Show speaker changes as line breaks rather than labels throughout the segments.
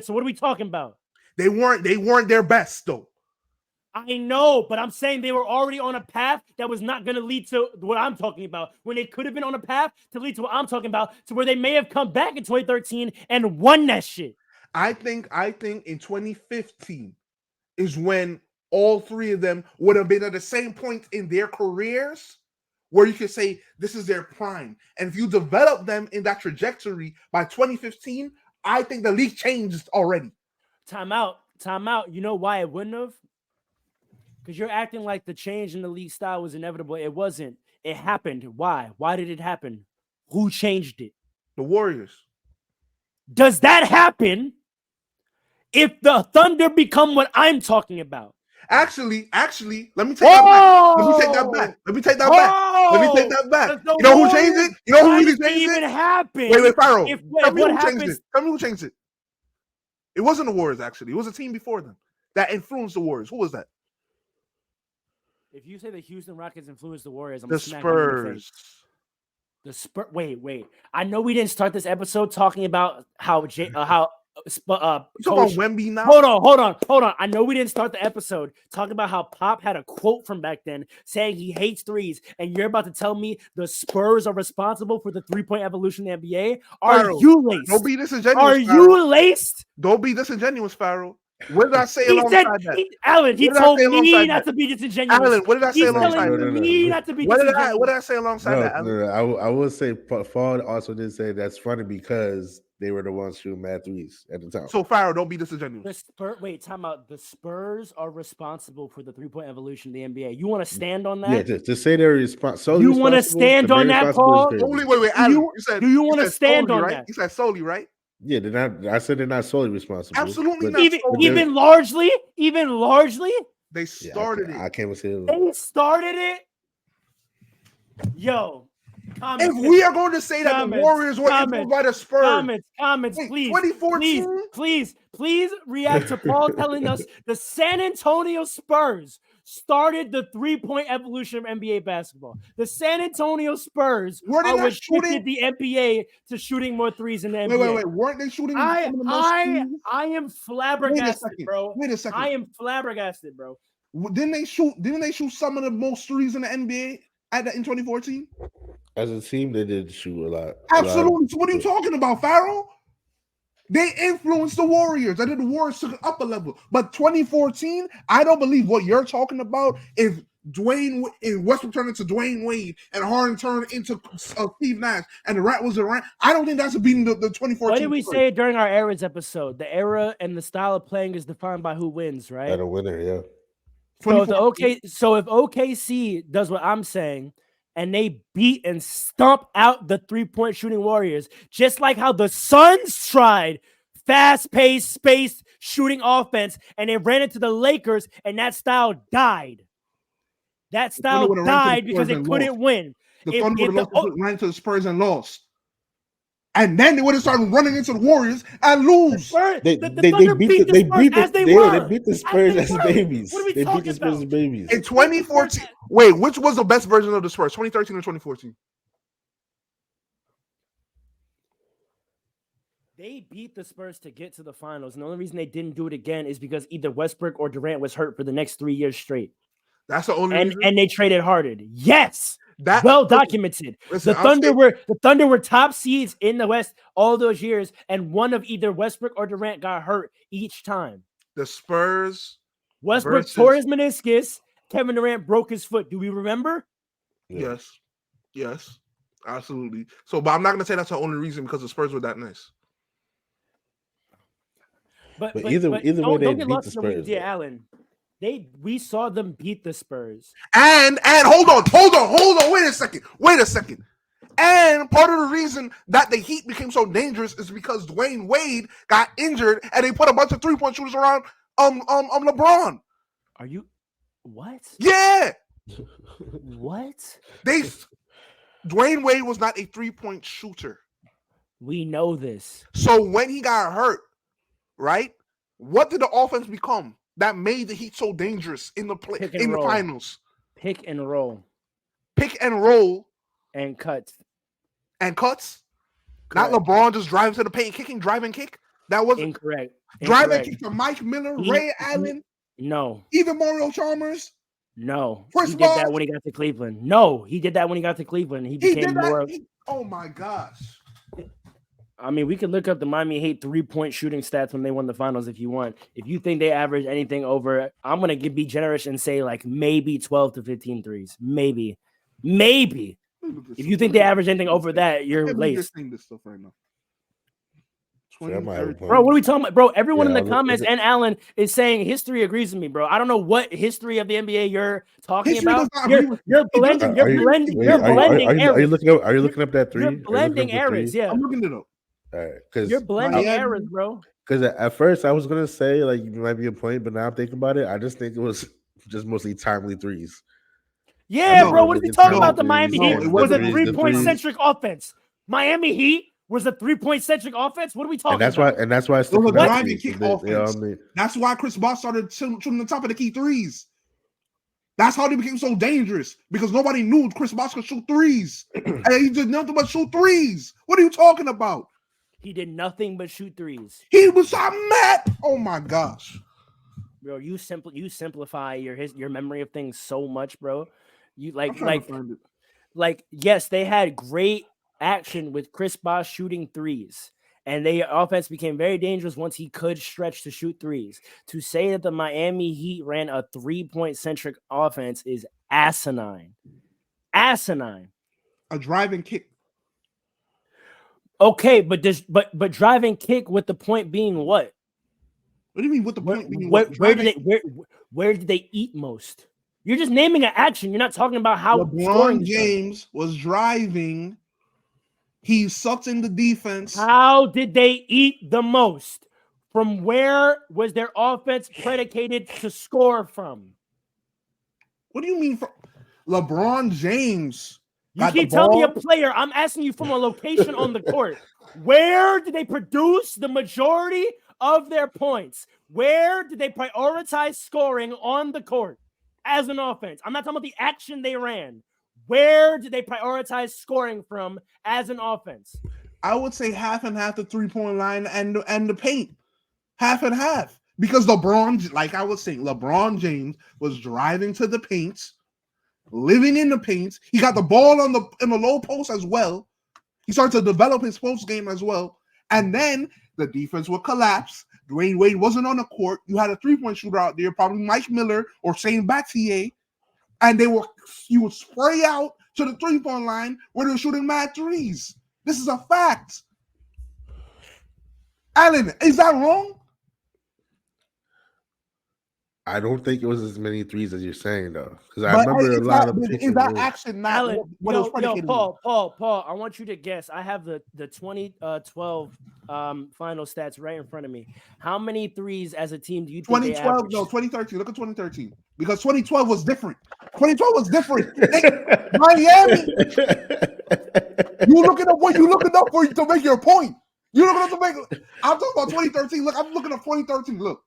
So what are we talking about?
They weren't their best though.
I know, but I'm saying they were already on a path that was not going to lead to what I'm talking about. When they could have been on a path to lead to what I'm talking about, to where they may have come back in 2013 and won that shit.
I think in 2015 is when all three of them would have been at the same point in their careers where you could say this is their prime. And if you develop them in that trajectory by 2015, I think the league changed already.
Time out. You know why it wouldn't have? Because you're acting like the change in the league style was inevitable. It wasn't. It happened. Why? Why did it happen? Who changed it?
The Warriors.
Does that happen if the Thunder become what I'm talking about?
Actually, let me take that back. Let me take that back. Let me take that back. You know who changed it? You know who really changed it?
Even happen?
Wait, Pharaoh.
Tell me
who changed it. It wasn't the Warriors, actually. It was a team before them that influenced the Warriors. Who was that?
If you say the Houston Rockets influenced the Warriors, I'm
the Spurs.
The Spurs. Wait. I know we didn't start this episode talking about how
you talking about Wemby now?
Hold on. I know we didn't start the episode talking about how Pop had a quote from back then saying he hates threes, and you're about to tell me the Spurs are responsible for the 3-point evolution in the NBA? Are you laced?
Don't be disingenuous.
Are you laced?
Don't be disingenuous, Pharaoh. What did I say alongside that?
Alan, he told me not to be disingenuous.
Alan, what did I say alongside that?
Me not to be disingenuous.
What did I say alongside that?
I will say Paul also did say that's funny because they were the ones shooting mad threes at the time.
So Pharaoh, don't be disingenuous.
Time out. The Spurs are responsible for the 3-point evolution of the NBA. You want to stand on that?
Yeah, to say they're responsible.
You want to stand on that, Paul?
Wait, Alan,
do you want to stand on that?
You said solely, right?
Yeah, they're not. I said they're not solely responsible.
Absolutely not.
Even largely.
They started it.
I can't say it.
They started it. Yo,
if we are going to say that the Warriors were influenced by the Spurs,
comments, please,
2014,
please react to Paul telling us the San Antonio Spurs started the 3-point evolution of NBA basketball. The San Antonio Spurs are what shifted the NBA to shooting more threes in the NBA.
Wait. Weren't they shooting?
I am flabbergasted, bro.
Wait a second.
I am flabbergasted, bro.
Didn't they shoot some of the most threes in the NBA in 2014?
As a team, they did shoot a lot.
Absolutely. So what are you talking about, Pharaoh? They influenced the Warriors. I think the Warriors took it up a level. But 2014, I don't believe what you're talking about is Westbrook turned into Dwayne Wade and Harden turned into Steve Nash and the Rat was Durant. I don't think that's beating the 2014.
What did we say during our eras episode? The era and the style of playing is defined by who wins, right?
By the winner, yeah.
So if OKC does what I'm saying, and they beat and stomp out the 3-point shooting Warriors, just like how the Suns tried fast-paced, spaced shooting offense, and they ran into the Lakers, and that style died. That style died because it couldn't win.
The Thunder would have ran to the Spurs and lost. And then they would have started running into the Warriors and lose.
They beat the Spurs as babies. They beat the Spurs as babies.
In 2014, wait, which was the best version of the Spurs, 2013 or 2014?
They beat the Spurs to get to the finals. And the only reason they didn't do it again is because either Westbrook or Durant was hurt for the next 3 years straight.
That's the only reason?
And they traded Harden. Yes. Well documented.
Listen,
the Thunder were top seeds in the West all those years, and one of either Westbrook or Durant got hurt each time.
The Spurs.
Westbrook tore his meniscus. Kevin Durant broke his foot. Do we remember?
Yes, absolutely. So, but I'm not going to say that's the only reason because the Spurs were that nice.
But either way, they beat the Spurs.
Yeah, Alan. We saw them beat the Spurs.
And hold on. Wait a second. And part of the reason that the Heat became so dangerous is because Dwayne Wade got injured and they put a bunch of 3-point shooters around LeBron.
Are you what?
Yeah.
What?
Dwayne Wade was not a 3-point shooter.
We know this.
So when he got hurt, right? What did the offense become that made the Heat so dangerous in the finals?
Pick and roll.
And cuts.
Correct.
Not LeBron just driving to the paint, drive and kick. That was
Incorrect.
driving
Incorrect.
kick from Mike Miller,
He-
Ray
he-
Allen,
No.
even Mario Chalmers.
No.
Chris
He did that
Bosh?
when he got to Cleveland. No, he did that when he got to Cleveland. He
He
became
did that.
more.
Oh my gosh.
I mean, we can look up the Miami Heat 3-point shooting stats when they won the finals if you want. If you think they average anything over, I'm going to be generous and say like maybe 12 to 15 threes. Maybe. Maybe. If you think they average anything over that, you're laced.
This stuff right now.
So that might have a point.
Bro, what are we talking about? Bro, everyone
Yeah,
in the comments and Alan is saying history agrees with me, bro. I don't know what history of the NBA you're talking
History
about.
does not agree with
You're
me.
blending.
Are
You're
you-
blending.
wait,
You're blending
Are you
eras.
looking up? Are you looking up that three?
You're
Are you looking
blending
up the three?
eras. Yeah,
I'm looking it up.
All right, because
you're blending
Miami-
eras, bro.
Because at first I was gonna say like it might be a point, but now I'm thinking about it. I just think it was just mostly timely threes.
Yeah,
No,
bro. What are we talking
no,
about? The Miami
no,
Heat
it
was a
wasn't the
3-point
threes.
centric offense. Miami Heat was a 3-point centric offense. What are we talking
And that's
about?
why. And that's why it's
It was a
sticking out to
driving
me,
kick
'cause they all
offense.
made-
That's why Chris Bosh started shooting the top of the key threes. That's how they became so dangerous because nobody knew Chris Bosh could shoot threes. And he did nothing but shoot threes. What are you talking about?
He did nothing but shoot threes.
He was shot mad. Oh my gosh.
Bro, you simplify your memory of things so much, bro. You
I'm trying to find it.
yes, they had great action with Chris Bosh shooting threes, and their offense became very dangerous once he could stretch to shoot threes. To say that the Miami Heat ran a 3-point centric offense is asinine. Asinine.
A driving kick.
Okay, but driving kick with the point being what?
What do you mean? What the
Where,
point? being
where,
what?
where did they where did they eat most? You're just naming an action. You're not talking about how scoring
LeBron
is done.
James was driving. He sucked in the defense.
How did they eat the most? From where was their offense predicated to score from?
What do you mean? LeBron James.
You
got
keep
the
telling me a
ball.
player. I'm asking you from a location on the court. Where did they produce the majority of their points? Where did they prioritize scoring on the court as an offense? I'm not talking about the action they ran. Where did they prioritize scoring from as an offense?
I would say half and half the 3-point line and the paint. Half and half. Because LeBron, like I was saying, LeBron James was driving to the paint, living in the paint. He got the ball in the low post as well. He started to develop his post game as well. And then the defense would collapse. Dwayne Wade wasn't on the court. You had a 3-point shooter out there, probably Mike Miller or Shane Battier. And you would spray out to the 3-point line where they were shooting mad threes. This is a fact. Alan, is that wrong?
I don't think it was as many threes as you're saying though, because I remember a lot of.
Is that action not
Alan,
what it was predicated on?
Paul, I want you to guess. I have the 2012 final stats right in front of me. How many threes as a team do you think
2012, no, 2013. Look at 2013. Because 2012 was different. 2012 was different. Miami. You looking up for you to make your point. You looking up to make. I'm talking about 2013. Look, I'm looking up 2013. Look,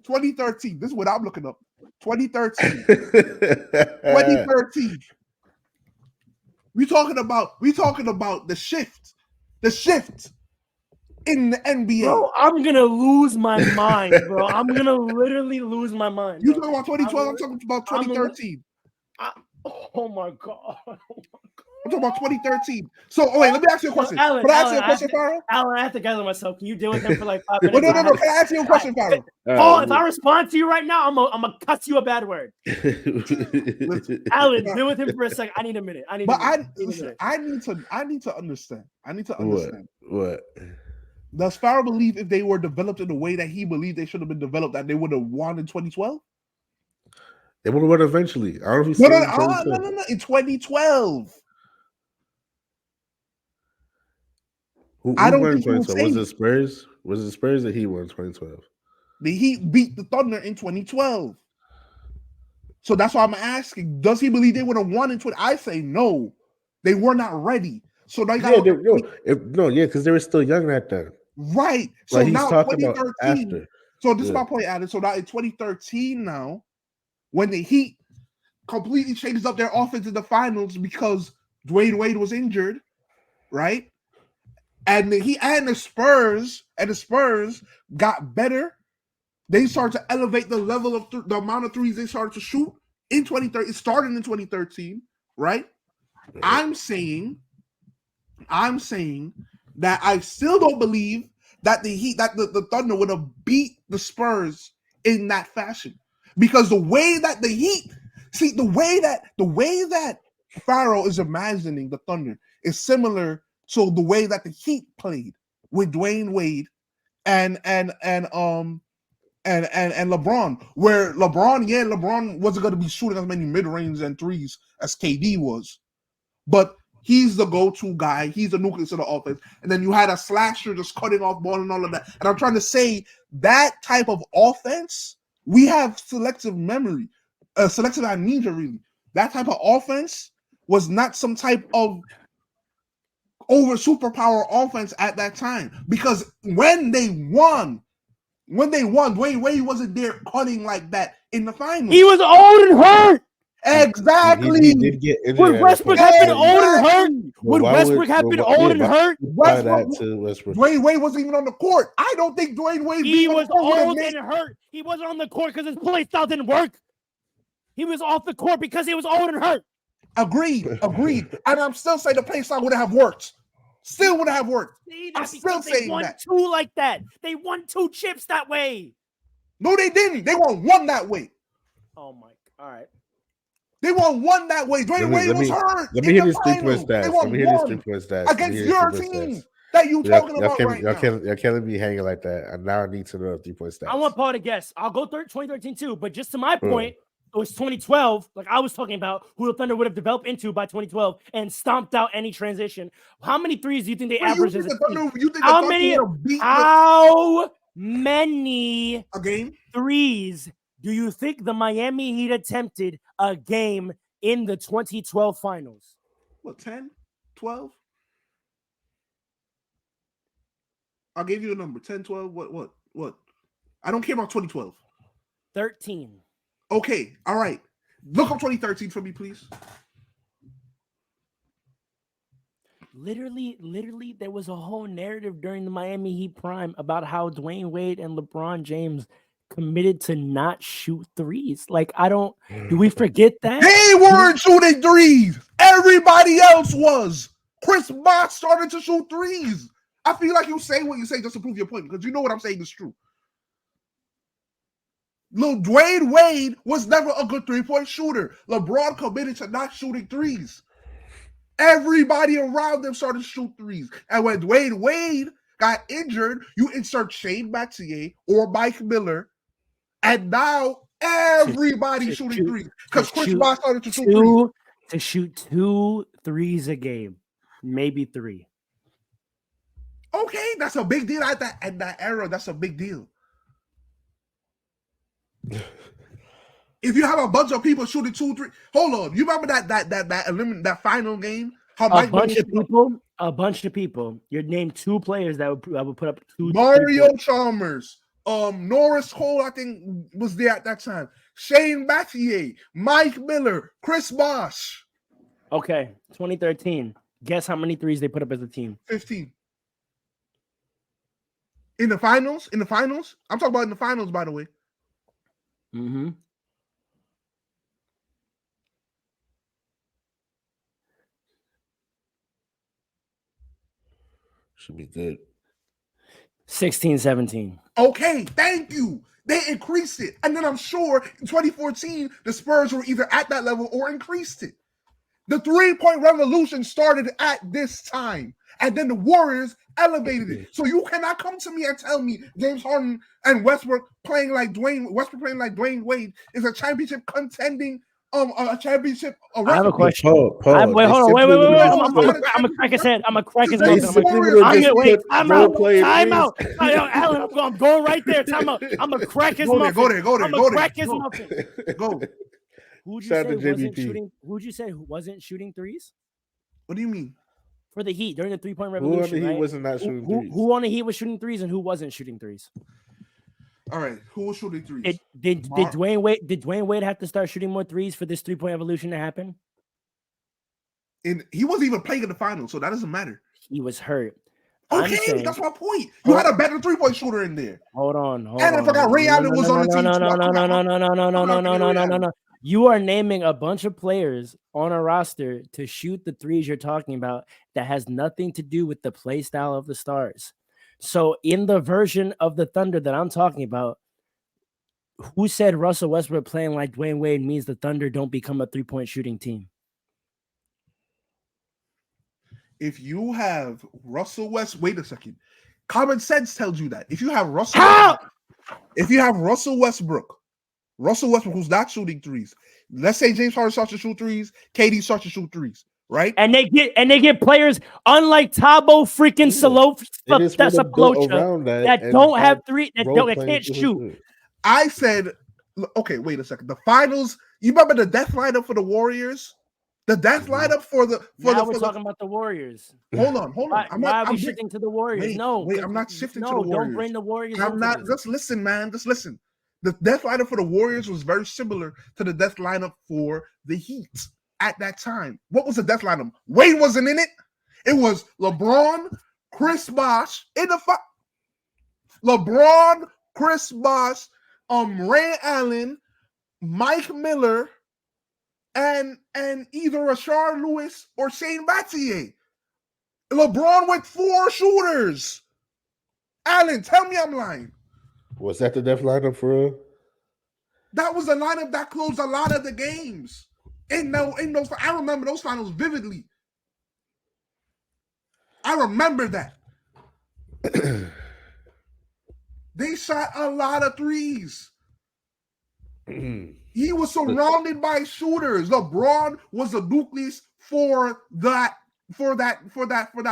2013. This is what I'm looking up. 2013. 2013. We talking about the shift. The shift in the NBA.
Bro, I'm gonna lose my mind, bro. I'm gonna literally lose my mind.
You
bro.
talking about 2012? I'm talking about 2013.
Oh my god.
I'm talking about 2013. So, wait, let me ask you a question.
Alan,
Can I ask you a question, Pharaoh?
Alan, I have to gather myself. Can you deal with him for like 5
Well,
minutes?
no. Can I ask you a question, Pharaoh?
Paul, if I respond to you right now, I'm gonna cuss you a bad word. Alan, deal with him for a second. I need a minute. I need to understand.
What?
Does Pharaoh believe if they were developed in the way that he believed they should have been developed, that they would have won in 2012?
They would have won eventually. I don't know if
No. In 2012. I don't think he would say
was it Spurs? Was it Spurs that he won in 2012?
the Heat beat the Thunder in 2012. So that's why I'm asking, does he believe they would have won in 20? I say no. They were not ready. So they got
because they were still young at that.
Right. So
like
now 2013.
After.
So this is my point, Adam. So now in 2013 now, when the Heat completely changes up their offense in the finals because Dwayne Wade was injured, right? And the Spurs got better. They started to elevate the level of the amount of threes they started to shoot in 2013. It started in 2013, right? I'm saying that I still don't believe that the Thunder would have beat the Spurs in that fashion, because the way that Pharaoh is imagining the Thunder is similar to the way that the Heat played with Dwayne Wade and LeBron, where LeBron wasn't going to be shooting as many mid-range and threes as KD was, but he's the go-to guy. He's the nucleus of the offense. And then you had a slasher just cutting off ball and all of that. And I'm trying to say that type of offense, we have selective memory, selective amnesia, really. That type of offense was not some type of over superpower offense at that time. Because when they won, Dwayne Wade wasn't there cutting like that in the finals.
He was old and hurt.
Exactly.
He did get injured.
Would Westbrook have been old and hurt? Would Westbrook have been old and hurt?
Dwayne Wade wasn't even on the court. I don't think Dwayne Wade.
He was old and hurt. He wasn't on the court because his play style didn't work. He was off the court because he was old and hurt.
Agreed. And I'm still saying the play style would have worked. Still would have worked. I'm still saying that.
They won 2 like that. They won 2 chips that way.
No, they didn't. They won 1 that way.
Oh my! All right.
They won 1 that way. Dwayne Wade was hurt.
Let me hear these 3-point stats. Let me hear these 3-point stats
against your team that you talking about right now.
Y'all can't be hanging like that. And now I need to know 3-point stats.
I want Paul to guess. I'll go 2013 too, but just to my point, it was 2012, like I was talking about, who the Thunder would have developed into by 2012 and stomped out any transition. How many threes do you think they averaged as a team? How many
a game
threes do you think the Miami Heat attempted a game in the 2012 finals?
What, 10, 12? I'll give you a number. 10, 12, what? I don't care about 2012.
13.
Okay, all right. Look up 2013 for me, please.
Literally, there was a whole narrative during the Miami Heat prime about how Dwayne Wade and LeBron James committed to not shoot threes. Like, do we forget that?
They weren't shooting threes. Everybody else was. Chris Bosh started to shoot threes. I feel like you say what you say just to prove your point, because you know what I'm saying is true. Little Dwayne Wade was never a good 3-point shooter. LeBron committed to not shooting threes. Everybody around them started to shoot threes. And when Dwayne Wade got injured, you insert Shane Battier or Mike Miller, and now everybody's shooting threes because Chris Bosh started to shoot threes.
To shoot 2 threes a game, maybe 3.
Okay, that's a big deal at that era. That's a big deal. If you have a bunch of people shooting 2, 3, hold on. You remember that final game? How
a bunch of people. You named 2 players that would put up 2.
Mario Chalmers, Norris Cole, I think was there at that time. Shane Battier, Mike Miller, Chris Bosh.
Okay, 2013. Guess how many threes they put up as a team?
15. In the finals? I'm talking about in the finals, by the way.
Mm-hmm.
Should be good.
16, 17.
Okay, thank you. They increased it. And then I'm sure in 2014, the Spurs were either at that level or increased it. The 3-point revolution started at this time. And then the Warriors elevated it. So you cannot come to me and tell me James Harden and Westbrook playing like Dwayne Wade is a championship contending a championship.
I have a question.
Paul,
wait, hold on. Wait. I'm gonna crack his head. I'm gonna crack his mouth. I'm gonna wait. Time out. Alan, I'm going right there. Time out. I'm gonna crack his mouth.
Go there.
I'm gonna crack his mouth.
Go.
Who'd you say wasn't shooting threes?
What do you mean?
For the Heat during the 3-point revolution,
who on the Heat
right?
wasn't not shooting threes?
Who on the Heat was shooting threes and who wasn't shooting threes?
All right, who was shooting threes?
Did Dwayne Wade have to start shooting more threes for this 3-point evolution to happen?
And he wasn't even playing in the finals, so that doesn't matter.
He was hurt.
Okay, that's my point. You had a better 3-point shooter in there.
Hold on.
And I forgot Ray Allen was on the team.
No. You are naming a bunch of players on a roster to shoot the threes you're talking about that has nothing to do with the play style of the Stars. So in the version of the Thunder that I'm talking about, who said Russell Westbrook playing like Dwayne Wade means the Thunder don't become a 3-point shooting team?
If you have Russell West, wait a second. Common sense tells you that. If you have Russell Westbrook, who's not shooting threes, let's say James Harden starts to shoot threes, KD starts to shoot threes, right?
And they get players unlike Tabo freaking Sapalocha that don't have three, that can't shoot.
I said, okay, wait a second. The finals, you remember the death lineup for the Warriors? The death lineup for
talking about the Warriors.
Hold on.
Why are we shifting to the Warriors?
I'm not shifting to the Warriors.
Don't bring the Warriors.
I'm not. Just listen, man. Just listen. The death lineup for the Warriors was very similar to the death lineup for the Heat at that time. What was the death lineup? Wade wasn't in it. It was LeBron, Chris Bosh in the LeBron, Chris Bosh, Ray Allen, Mike Miller, and either Rashard Lewis or Shane Battier. LeBron with 4 shooters. Allen, tell me I'm lying.
Was that the death lineup for real?
That was the lineup that closed a lot of the games. In those, I remember those finals vividly. I remember that. They shot a lot of threes. He was surrounded by shooters. LeBron was the nucleus for that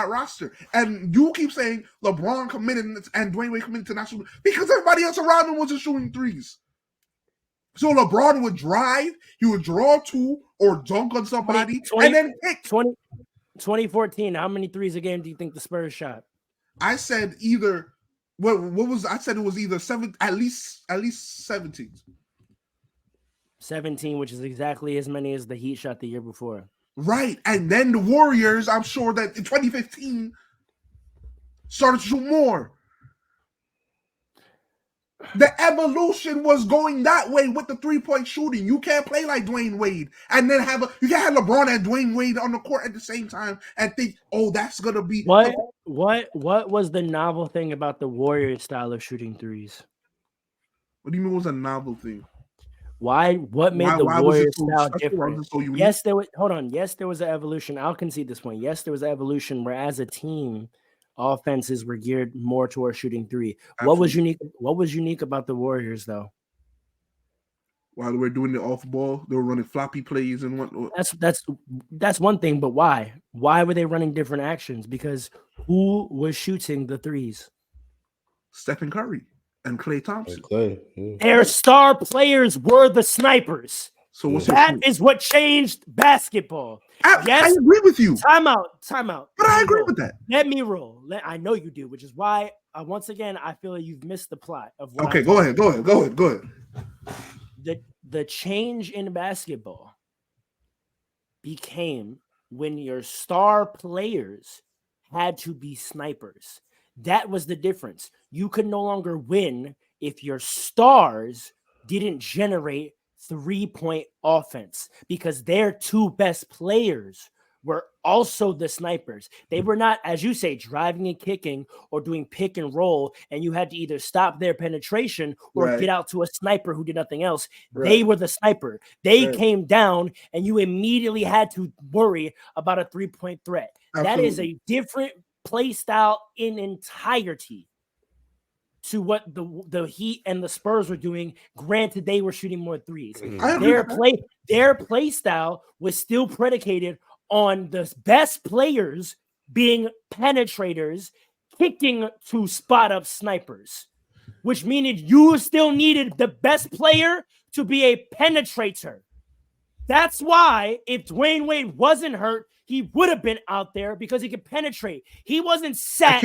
roster. And you keep saying LeBron committed and Dwayne Wade committed to not shooting because everybody else around him wasn't shooting threes. So LeBron would drive, he would draw 2 or dunk on somebody, and then pick.
2014, how many threes a game do you think the Spurs shot?
I said either what was I said it was either 7, at least 17.
17, which is exactly as many as the Heat shot the year before.
Right. And then the Warriors, I'm sure that in 2015 started to shoot more. The evolution was going that way with the 3-point shooting. You can't play like Dwayne Wade and then you can't have LeBron and Dwayne Wade on the court at the same time and think, oh, that's gonna be
what was the novel thing about the Warriors style of shooting threes?
What do you mean was a novel thing?
What made the Warriors style different?
So
yes, there was Yes, there was an evolution. I'll concede this point. Yes, there was an evolution where as a team, offenses were geared more towards shooting 3. Absolutely. What was unique about the Warriors though?
While they were doing the off ball, they were running floppy plays and what.
That's one thing, but why? Why were they running different actions? Because who was shooting the threes?
Stephen Curry and Klay Thompson.
Their star players were the snipers.
So
that is what changed basketball.
I agree with you.
Time out.
But I agree with that.
Let me roll. I know you do, which is why once again I feel like you've missed the plot of what.
Okay, go ahead.
The change in basketball became when your star players had to be snipers. That was the difference. You could no longer win if your stars didn't generate 3-point offense because their 2 best players were also the snipers. They were not, as you say, driving and kicking or doing pick and roll, and you had to either stop their penetration or get out to a sniper who did nothing else. Right. They were the sniper. They came down, and you immediately had to worry about a 3-point threat. Absolutely. That is a different play style in entirety to what the Heat and the Spurs were doing. Granted, they were shooting more threes. Their play style was still predicated on the best players being penetrators, kicking to spot up snipers, which means you still needed the best player to be a penetrator. That's why if Dwayne Wade wasn't hurt, he would have been out there because he could penetrate. He wasn't sat.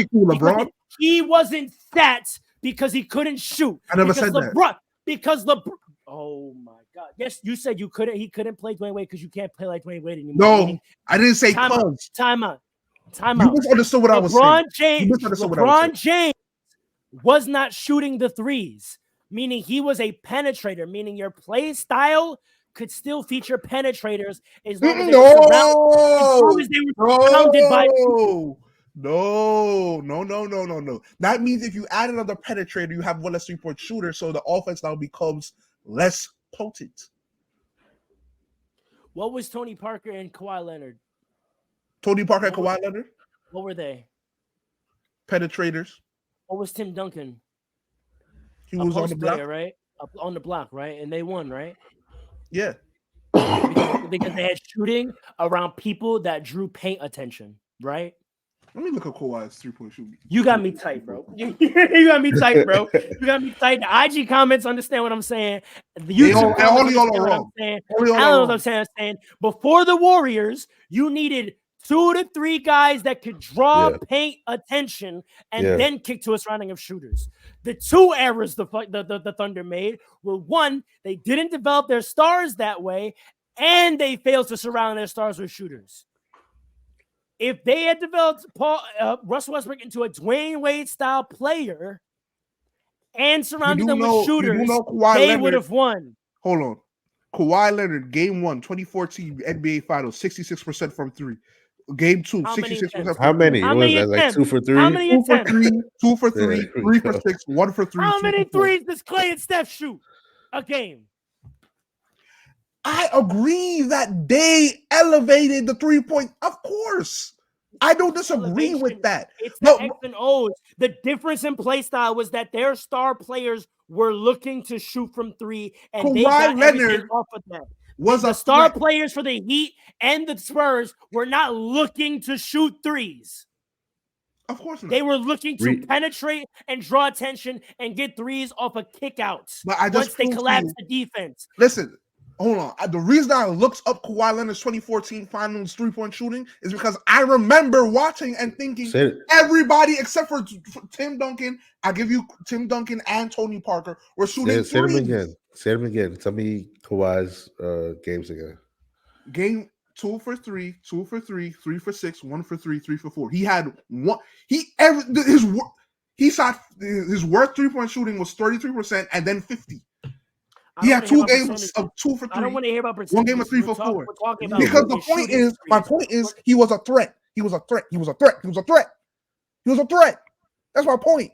He wasn't sat because he couldn't shoot.
I never said that.
Because LeBron. Oh my God! Yes, you said you couldn't. He couldn't play Dwayne Wade because you can't play like Dwayne Wade anymore.
No, I didn't say
time out. Time
You
out.
misunderstood what I was saying.
LeBron James was not shooting the threes, meaning he was a penetrator, meaning your play style could still feature penetrators as long as they were surrounded by.
No. That means if you add another penetrator, you have one less 3-point shooter, so the offense now becomes less potent.
What was Tony Parker and Kawhi Leonard?
Tony Parker and Kawhi Leonard?
What were they?
Penetrators.
What was Tim Duncan?
He was on the block,
player, right? Up on the block, right? And they won, right?
Yeah.
Because they had shooting around people that drew paint attention, right?
Let me look at Kawhi's 3-point shooting.
You got me tight, bro. You got me tight, bro. You got me tight. The IG comments understand what I'm saying. The YouTube comments understand what I'm saying. I don't know what I'm saying. Before the Warriors, you needed 2 to 3 guys that could draw paint attention and then kick to a surrounding of shooters. The 2 errors the Thunder made were, one, they didn't develop their stars that way, and they failed to surround their stars with shooters. If they had developed Russell Westbrook into a Dwayne Wade style player and surrounded them with shooters, they would have won.
Hold on. Kawhi Leonard, game 1, 2014 NBA Finals, 66% from 3. Game 2, 66%.
How many? It was like 2 for 3.
How many
2 for 3, 2 for 3, 3 for 6, 1 for 3.
How many threes does Clay and Steph shoot a game?
I agree that they elevated the 3-point. Of course. I don't disagree with that.
It's the X and O's. The difference in play style was that their star players were looking to shoot from 3, and Kawhi they got Leonard off of that.
Was
the star players for the Heat and the Spurs were not looking to shoot threes.
Of course not.
They were looking to penetrate and draw attention and get threes off of kickouts once they collapsed the defense.
Listen, hold on. The reason I looked up Kawhi Leonard's 2014 Finals 3-point shooting is because I remember watching and thinking everybody except for Tim Duncan, I give you Tim Duncan and Tony Parker were shooting
Say them again. Say them again. Tell me Kawhi's games again.
Game 2 for 3, 2 for 3, 3 for 6, 1 for 3, 3 for 4. He had one. He shot his worst 3-point shooting was 33% and then 50. He had 2 games of 2 for 3.
I don't want to hear about percentages.
1 game of 3 for 4. Because the point is, my point is, he was a threat. He was a threat. He was a threat. He was a threat. He was a threat. That's my point.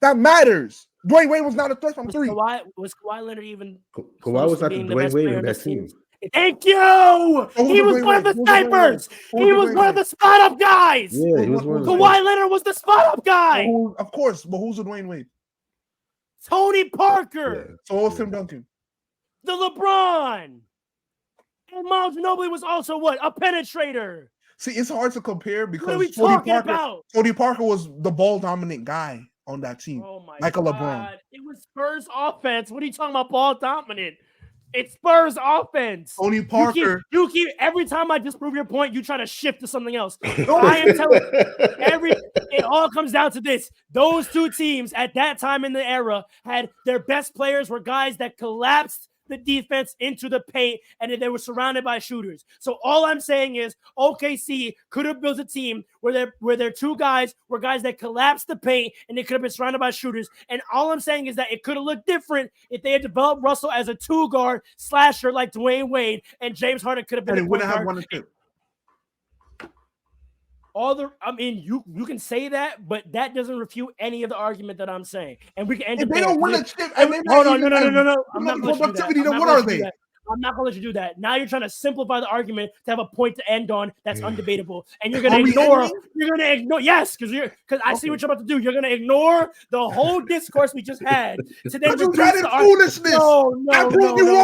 That matters. Dwayne Wade was not a threat from 3.
Was Kawhi Leonard even?
Kawhi was not the Dwayne Wade in that team.
Thank you. He was one of the snipers. He was one of the spot up guys.
Yeah, he was one.
Kawhi Leonard was the spot up guy.
Of course, but who's the Dwayne Wade?
Tony Parker.
Yeah. So was Tim Duncan.
The LeBron. And Miles Ginobili was also what? A penetrator.
See, it's hard to compare because
what are we talking about?
Tony Parker was the ball dominant guy on that team.
Oh my
like
God.
a LeBron.
It was Spurs offense. What are you talking about? Ball dominant. It's Spurs offense.
Tony Parker.
You keep every time I disprove your point, you try to shift to something else. I am telling you, it all comes down to this. Those 2 teams at that time in the era had their best players were guys that collapsed the defense into the paint, and then they were surrounded by shooters. So all I'm saying is OKC could have built a team where their 2 guys were guys that collapsed the paint, and they could have been surrounded by shooters. And all I'm saying is that it could have looked different if they had developed Russell as a 2-guard slasher like Dwayne Wade, and James Harden could have been.
And it wouldn't have won a chip.
You can say that, but that doesn't refute any of the argument that I'm saying. And we can end.
If they don't win a chip,
hold on, no. I'm not going to let you do that.
What are they?
I'm not going to let you do that. Now you're trying to simplify the argument to have a point to end on that's undebatable, and you're going to ignore. You're going to ignore. Yes, because I see what you're about to do. You're going to ignore the whole discourse we just had to then reduce the
foolishness.
No.